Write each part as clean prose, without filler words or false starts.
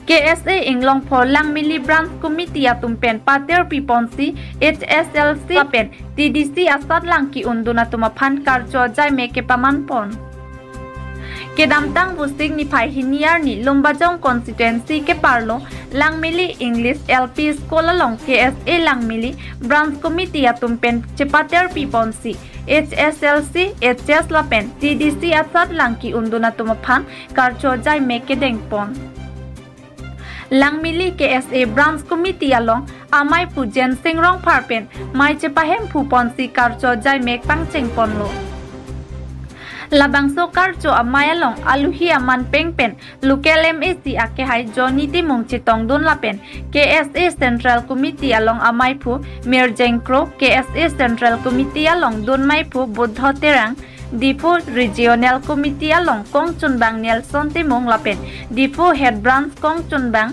KSA Inglong for Lang Mili Branch Committee atumpen Pater Piponsi HSLC pen TDC asat langki unduna tumapan karjo jai meke pamanpon. Kedamtang busing ni pai hiniar ni Lumbajong constituency ke parlo Lang Mili English LP School along KSA Lang Mili Branch Committee atumpen Pater Piponsi HSLC HS lapen TDC asat langki unduna tumapan karjo jai meke dengpon. Lang Mili KSA Branch Committee along amai pujen singrong parpen mai cepahem puponsi karjo jai mek pangcheng ponlo. Labangso karjo amai along aluhi aman pengpen local MAC ake hai Johnny Timung Chitong Dun lapen KSA Central Committee along amai pu Mir Jengkro KSA Central Committee along Dun mai pu Buddha Terang Dipo Regional Committee along Kong Chunbang Nelson Timong lapen Dipo Head Branch Kong Chunbang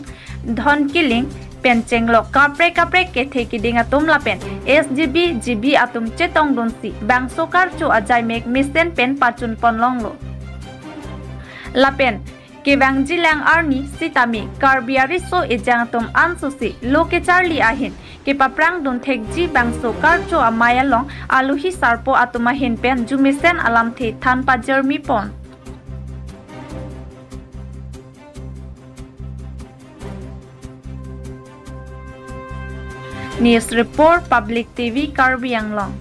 Dhon Kiling Penchenglo kapre ke theki dinga tum lapen SGB GB atum chetong donsi bang sokar cho ajai mek misen pen pachun ponlonglo lapen Kebang Jilang Arni Sitami Karbiari so ejang tum ansusi loke Charlie ahin ke paprang dun thekji bang sokar cho amaya long aluhi sarpo atumahin pen jumisen alam the than pa jermi pon. News Report Public TV Karbi Anglong.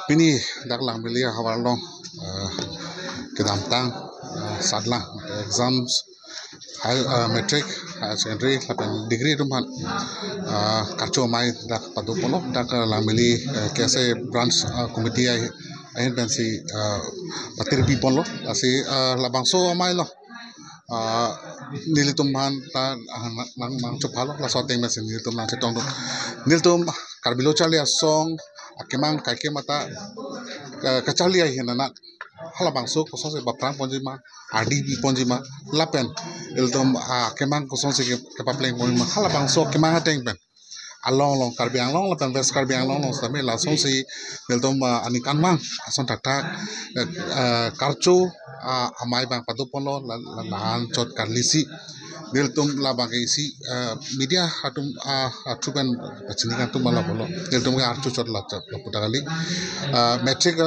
Pini dak Lang Mili hawarlong kedamtang sadlang exams metric secondary lapan degree rumah kaco mai dak padupolo dak Lang Mili KSA branch committee ahin pensi patir pipon lo asi labangso mai lo nilitum man ta nang chupalo la soteng mesin nilitum nang chetong do nilitum karbilo chali asong akemang kaike mata kachali ai hinana hala bangso koso se baprang ponjima RDB ponjima lapen nilitum akemang koso se kepapleng ponjima hala bangso kemang hateng pen along long Karbi Anglong lapan West Karbi Anglong long sami langsung si nilitum anikan mang ason tatak karcho amai bang padupon lo lahan chot karlisi nilitum labang isi media hatum atuban pachinikan tu malah bolo nilitum ke archu chot laputa kali metric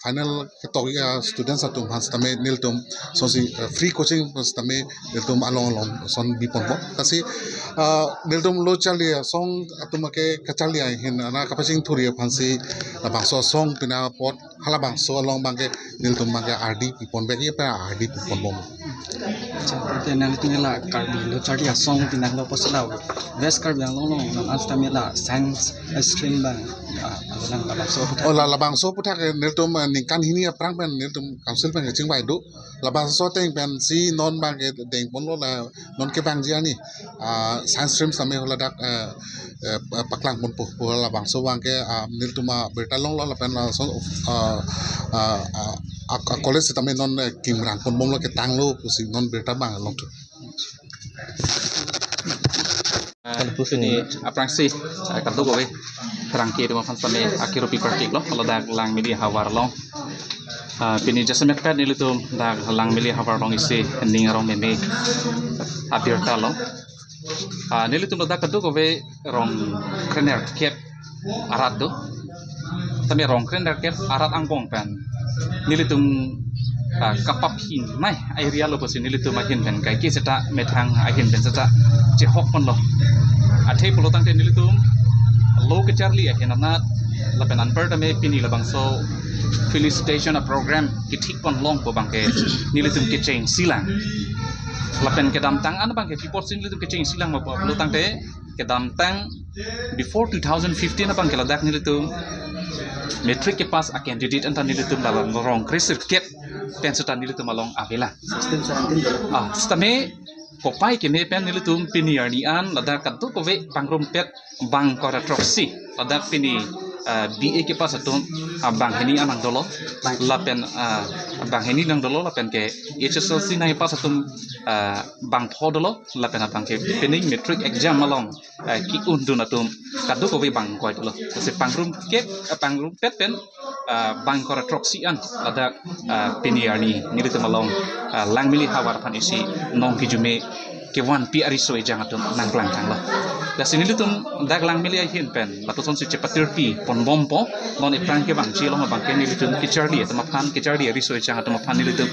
final ketok students atum hans tame nilitum sosi free coaching tame nilitum along son bipon bo kasi nilitum lo chali song atumake kachali hin na kapasing thuri phansi bangso song pina pot hala bangso along bangke nilitum bangke RD pipon bagi apa RD pipon bom Tenang tinggal Karbi lo cari asong tinang lo posla West Karbi yang long astamela science stream bang alang labangso oh labangso putak nilitum ningkan hini perang pen nilitum council pen kecing bai do labangso teng pen si non bang ke deng pon lo la non ke bang jiani science stream same hola dak paklang pon po labangso bang ke nilitum bertalong lo la pen la so college tame non kimrang pon bom lo ke tang lo pusi non berta bang long tu ini aprang sih kanto kowe terangki di mana sampai akhir pipertik lo kalau dak Lang Mili hawar long pini jasa mepet ni tu dak Lang Mili hawar long isi ending rong meme akhir talong ni tu dak kanto kowe rong krener kep arat do tapi rong krener kep arat angkong pen ni tu kapapin mai area lo posin ni tu mahin pen kai ki seta metang ahin pen seta jehok pon lo athei polotang te ni tu lo ke charli ahin anat lapen anper tame pini labang so felicitation a program ki thik pon long po bangke ni tu ke chain silang lapen ke dam tang an bangke people sin ni tu ke chain silang mo polotang te ke dam tang before 2015 bangke ladak ni tu metric ke pas a candidate anta ni tu dalam rong krisit ket pen sutan ni tu malong avela stame kopai ke me pen ni tu pini arni an ladak kantu ko ve pangrom pet bang kora troksi ladak pini BA ke pas atum bang heni anang dolo lapen bang heni nang dolo lapen ke HSLC nai pas atum bang tho dolo lapen atang ke pening metric exam malong ki undun atum kadu ko be bang koi dolo se pangrum ke pangrum pet pen bang kora troksi an ada peniarni nili te malong langmili hawar pan isi nong kijume ke wan pi arisoi jang atum nang klang kang la da sini litum dag langmili ai hin pen latuson si cepatir pi pon bompo non ipran ke bang chilo ma bang ke nili tum ki charli atama phan ki charli arisoi jang atama phan nili tum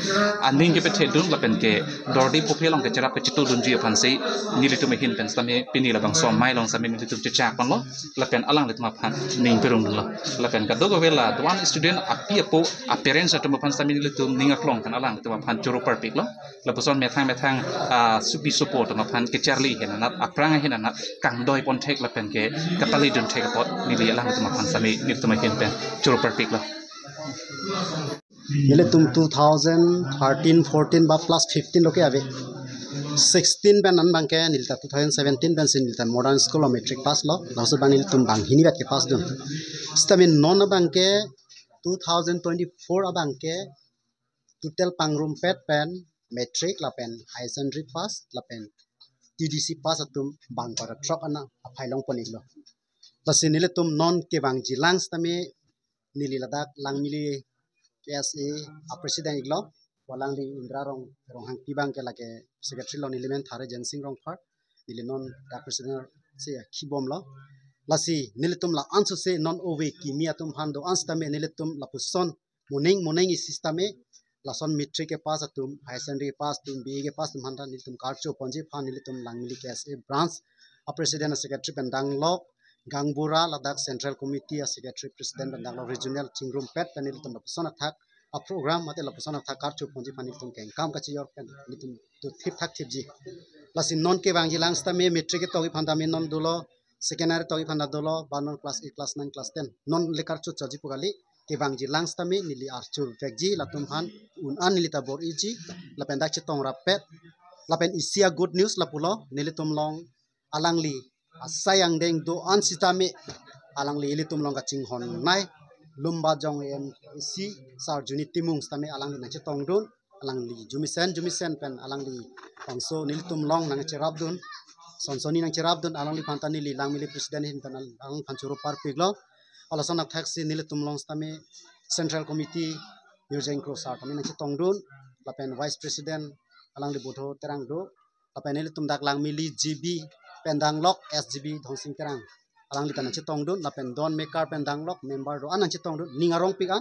aning ke pet hedun la pen ke dordi popelong ke charap ke chitu dun ji phan sei nili tum hin pen same pini la bang som mai long same nili tum chak pan lo la pen alang litma phan ning perung lo la pen ka dogo vela one student api apo appearance atama phan same nili tum ninga klong kan alang atama phan churu perfect lo la puson methang supi support atama phan ke charli henanat aprang henanat kang doi pon tek la pen ke kapali dun tek pot nili alang atama phan same nili tum hin pen churu perfect lo nile tum 2013 14 ba plus 15 loke ave 16 ben an bangke nilta 2017 ben sin nilta modern school of metric pass lo lasu bang nil tum bang hini bat ke pass dun stamin non bangke 2024 abangke total pangrum pet pen metric la pen high secondary pass la pen TDC pass atum bang para truck ana aphailong ponik lo lasin nile tum non ke bang jilang stami nili ladak langmili KSA a president iglo walang li indra rong hang tibang ke lake secretary lo nilimen thare jensing rong phar nili non da president se khibom lo lasi nilitum la ansu se non ove kimia tum hando anstame nilitum la puson muning is systeme la son metric ke pass atum high secondary pass tum BA ke pass tum handa nilitum karcho ponji phan nilitum langmili KSA branch a president a secretary pendang lo Gangbura Ladakh Central Committee a Secretary President Bandang Regional Chingrum Pet panel tum lapsona thak a program mate lapsona thak karchu ponji panil tum keng kam kachi yor pen nitum to thip thak thip ji lasin non ke bangji langsta me metric ke togi phanda me non dulo secondary togi phanda dulo banon class 8 class 9 class 10 non lekar chu chaji pugali ke bangji langsta me nili archu vekji latum han un an nili tabor iji lapen dak chitong rapet lapen isia good news lapulo nili tum long alangli sayang deng do an sitame alang li ilitum long kaching hon nai lumba jong em si sar junit timung stame alang li nache tong dun alang li jumisen pen alang li pangso nilitum long nang cherab dun sonsoni nang cherab dun alang li pantani li lang mili president hin pen alang panchuru par piglo alasan ak taxi nilitum long stame central committee urging cross art tame nache tong dun lapen vice president alang li bodho terang do lapen nilitum dak lang mili GB pendang lok SGB thongsing terang alang litan chitong dun lapen don maker pendang lok member do anan chitong dun ningarong pika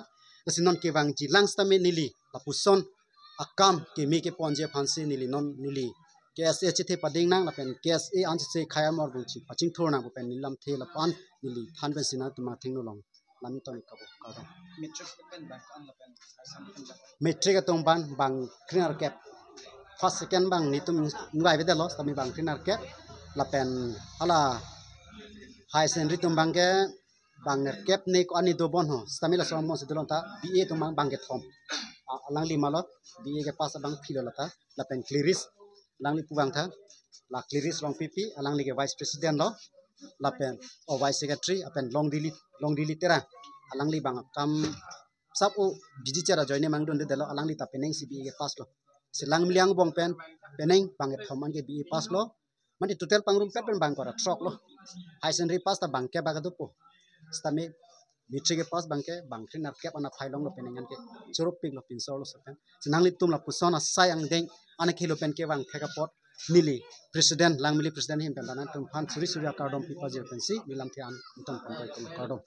sinon ke wang ji langsta me nili lapuson akam ke me ke ponje phansi nili non nili KSA chithe pading nang lapen KSA an se khaya mor bu chi paching thor na bu pen nilam the lapan nili than ben sina tuma thingno long lam ton kabo ka metric pen bang kan lapen metric atong bang cleaner cap first second bang nitum ngai be delo tami bang cleaner cap lapen ala high secondary tumbang ke bang nerkep ne ko ani do bon ho stamila som mo sedolon ta BA tumbang bang ke thom alang li malot BA ke pas bang philo ta lapen clearis lang li puwang tha la clearis long PP alang li ke vice president lo lapen o vice secretary apen long dili tera alang li bang kam sap o biji chara joine mang don de delo alang li ta peneng CBA ke pas lo silang miliang bong pen peneng bang ke thom an ke BA pas lo mandi total pangrum pet pen bang kora truck lo high secondary pass ta bang ke bagadu po stame metric ke pass bang ke bang trainer cap ana phailong lo penengan ke churup ping lo pinsor lo sapen sinang li tum la pusona sayang deng ana khilo pen ke bang theka pot nili president langmili president him pen danan tum phan suri surya kardom people je pen si nilam thian ton pon kardom